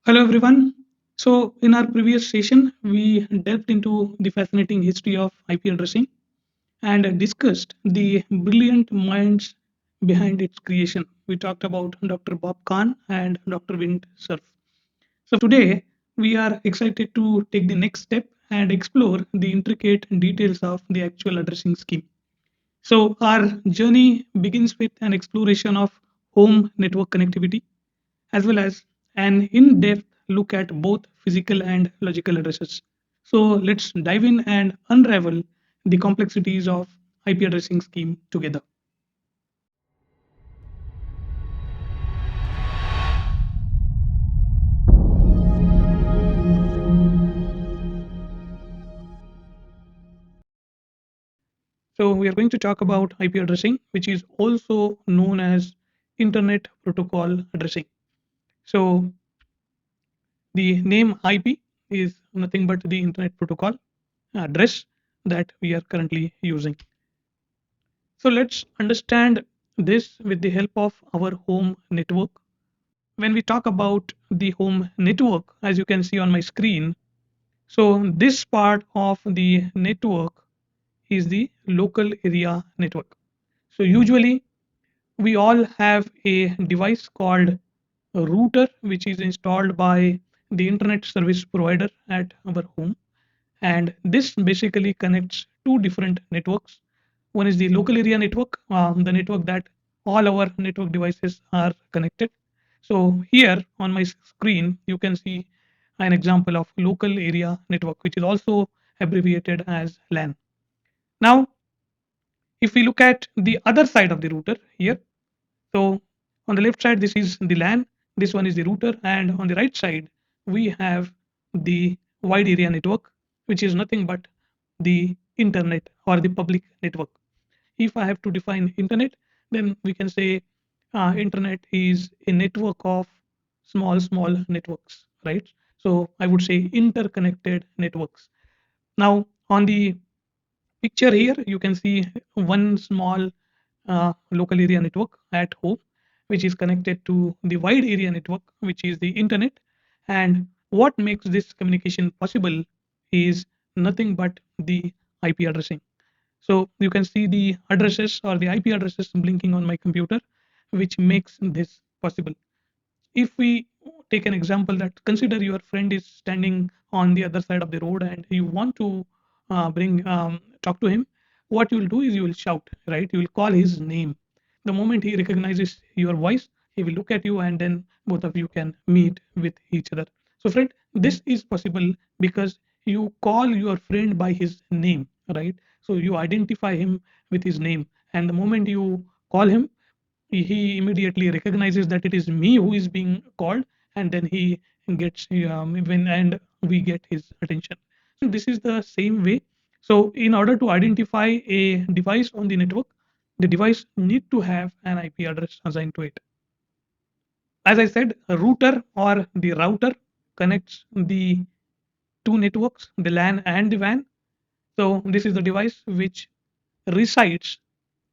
Hello, everyone. So, in our previous session, we delved into the fascinating history of IP addressing and discussed the brilliant minds behind its creation. We talked about Dr. Bob Kahn and Dr. Vint Cerf. So, today we are excited to take the next step and explore the intricate details of the actual addressing scheme. So, our journey begins with an exploration of home network connectivity as well as an in depth look at both physical and logical addresses. So, let's dive in and unravel the complexities of IP addressing scheme together. So, we are going to talk about IP addressing, which is also known as Internet Protocol Addressing. So, the name IP is nothing but the Internet Protocol address that we are currently using. So let's understand this with the help of our home network. When we talk about the home network, as you can see on my screen, so this part of the network is the local area network. So usually we all have a device called a router, which is installed by the internet service provider at our home. And this basically connects two different networks. One is the local area network, the network that all our network devices are connected. So here on my screen, you can see an example of local area network, which is also abbreviated as LAN. Now, if we look at the other side of the router here, so on the left side, this is the LAN, this one is the router, and on the right side, we have the wide area network, which is nothing but the internet or the public network. If I have to define internet, then we can say internet is a network of small networks, right? So I would say interconnected networks. Now, on the picture here, you can see one small local area network at home, which is connected to the wide area network, which is the internet. And what makes this communication possible is nothing but the IP addressing. So you can see the addresses or the IP addresses blinking on my computer, which makes this possible. If we take an example, that consider your friend is standing on the other side of the road and you want to bring talk to him, what you will do is you will shout, right? You will call his name. The moment he recognizes your voice, he will look at you, and then both of you can meet with each other. So friend, this is possible because you call your friend by his name, right? So you identify him with his name, and the moment you call him, he immediately recognizes that it is me who is being called, and then he gets when and we get his attention. So this is the same way. So in order to identify a device on the network, the device need to have an IP address assigned to it. As I said, a router or the router connects the two networks, the LAN and the WAN. So this is the device which resides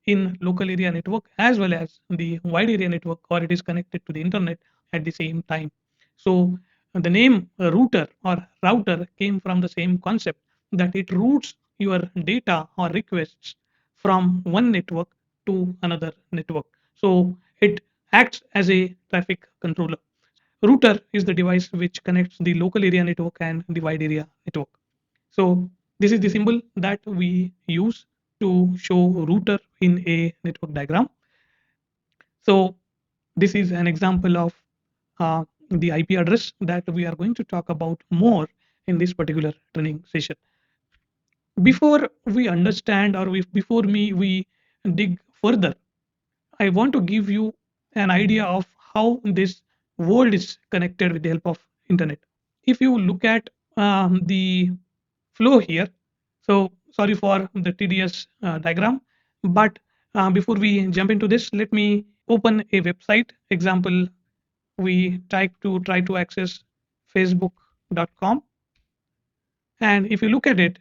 in local area network as well as the wide area network, or it is connected to the internet at the same time. So the name router or router came from the same concept, that it routes your data or requests from one network to another network. So it acts as a traffic controller. Router is the device which connects the local area network and the wide area network. So this is the symbol that we use to show router in a network diagram. So this is an example of the IP address that we are going to talk about more in this particular training session. Before we understand, or before we dig further, I want to give you an idea of how this world is connected with the help of internet. If you look at the flow here, so sorry for the tedious diagram, but before we jump into this, let me open a website. Example, we try to access facebook.com, and if you look at it,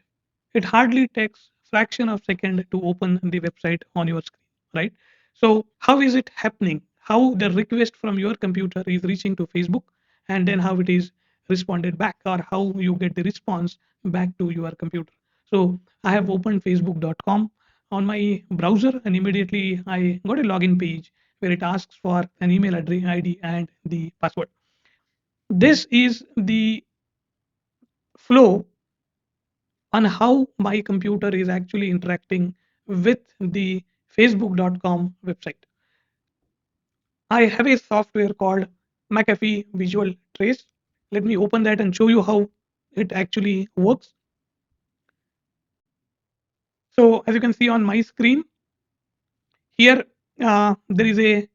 it hardly takes fraction of second to open the website on your screen, right? So how is it happening? How the request from your computer is reaching to Facebook, and then how it is responded back, or how you get the response back to your computer. So I have opened facebook.com on my browser, and immediately I got a login page where it asks for an email address, ID, and the password. This is the flow on how my computer is actually interacting with the facebook.com website. I have a software called McAfee Visual Trace. Let me open that and show you how it actually works. So as you can see on my screen here, there is a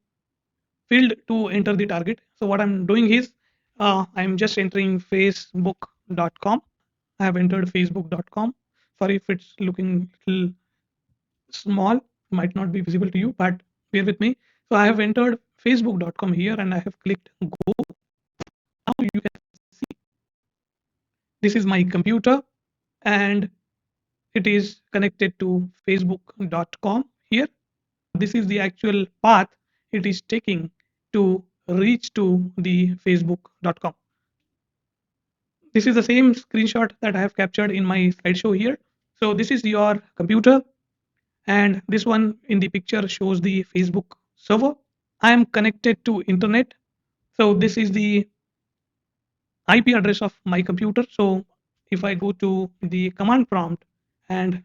field to enter the target. So what I'm doing is I'm just entering facebook.com. I have entered facebook.com. Sorry if it's looking little small, might not be visible to you, but bear with me. So I have entered facebook.com here and I have clicked go. Now you can see this is my computer and it is connected to facebook.com here. This is the actual path it is taking to reach to the facebook.com. This is the same screenshot that I have captured in my slideshow here. So this is your computer, and this one in the picture shows the Facebook server. I am connected to internet. So this is the IP address of my computer. So if I go to the command prompt and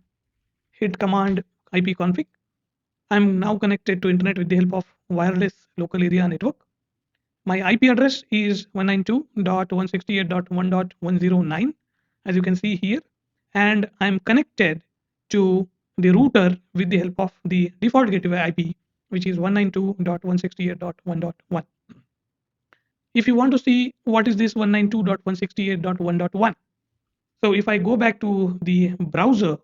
hit command ipconfig, I'm now connected to internet with the help of wireless local area network. My IP address is 192.168.1.109, as you can see here, and I'm connected to the router with the help of the default gateway IP, which is 192.168.1.1. If you want to see what is this 192.168.1.1, so if I go back to the browser,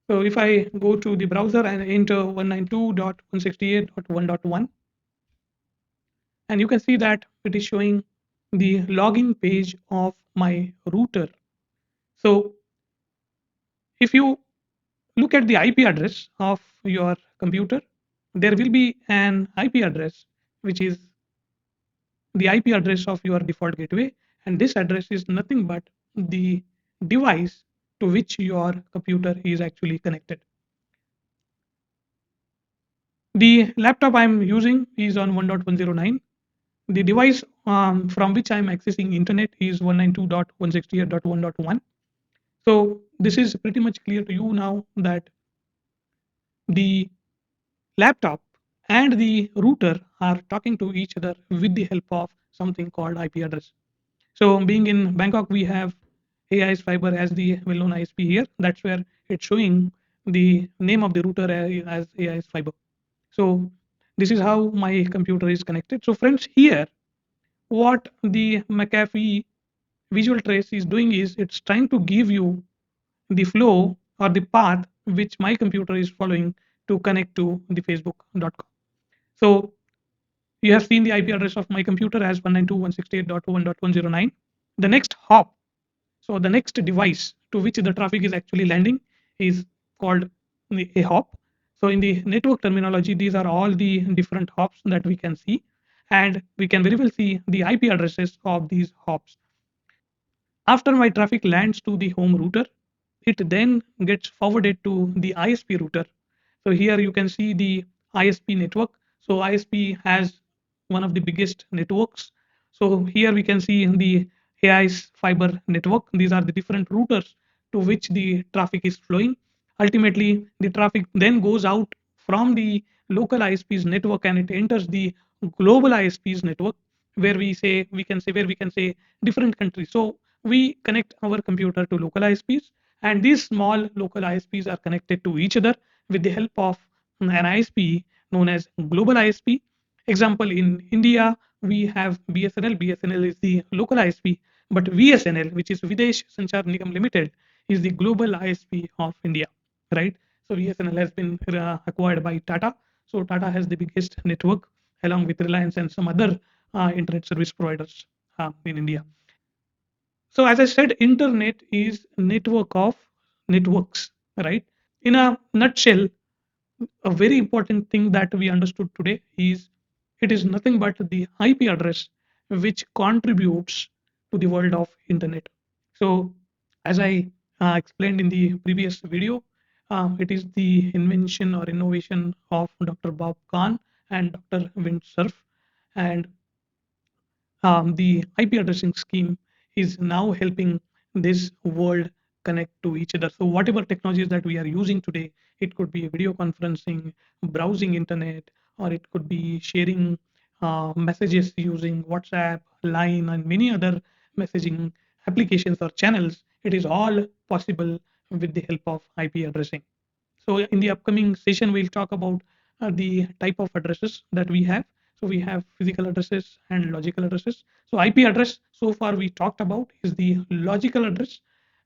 so if I go to the browser and enter 192.168.1.1, and you can see that it is showing the login page of my router. So if you look at the IP address of your computer, there will be an IP address which is the IP address of your default gateway, and this address is nothing but the device to which your computer is actually connected. The laptop I'm using is on 1.109. The device from which I'm accessing internet is 192.168.1.1. So this is pretty much clear to you now that the laptop and the router are talking to each other with the help of something called IP address. So being in Bangkok, we have AIS Fiber as the well-known ISP here. That's where it's showing the name of the router as AIS Fiber. So this is how my computer is connected. So friends, here what the McAfee visual trace is doing is it's trying to give you the flow or the path which my computer is following to connect to the facebook.com. So you have seen the IP address of my computer as 192.168.1.109. The next hop, so the next device to which the traffic is actually landing is called a hop. So in the network terminology, these are all the different hops that we can see, and we can very well see the IP addresses of these hops. After my traffic lands to the home router, it then gets forwarded to the ISP router. So here you can see the ISP network. So ISP has one of the biggest networks. So here we can see in the AI's fiber network, these are the different routers to which the traffic is flowing. Ultimately, the traffic then goes out from the local ISP's network and it enters the global ISP's network, where we can say different countries. So we connect our computer to local ISPs, and these small local ISPs are connected to each other with the help of an ISP known as global ISP. Example, in India, we have BSNL. BSNL is the local ISP, but VSNL, which is Videsh Sanchar Nigam Limited, is the global ISP of India, right? So VSNL has been acquired by Tata. So Tata has the biggest network along with Reliance and some other internet service providers in India. So as I said, internet is network of networks, right? In a nutshell, a very important thing that we understood today is it is nothing but the IP address which contributes to the world of internet. So, as I explained in the previous video, it is the invention or innovation of Dr. Bob Kahn and Dr. Vint Cerf, and the IP addressing scheme is now helping this world connect to each other. So whatever technologies that we are using today, it could be video conferencing, browsing internet, or it could be sharing messages using WhatsApp, Line, and many other messaging applications or channels. It is all possible with the help of IP addressing. So in the upcoming session, we'll talk about the type of addresses that we have. So we have physical addresses and logical addresses. So IP address so far we talked about is the logical address,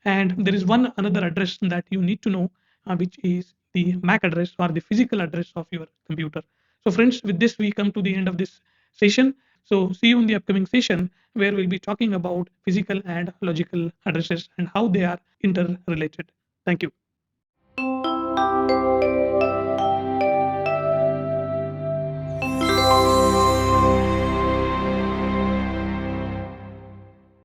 and there is one another address that you need to know, which is the MAC address or the physical address of your computer. So friends, with this we come to the end of this session. So see you in the upcoming session where we'll be talking about physical and logical addresses and how they are interrelated. Thank you.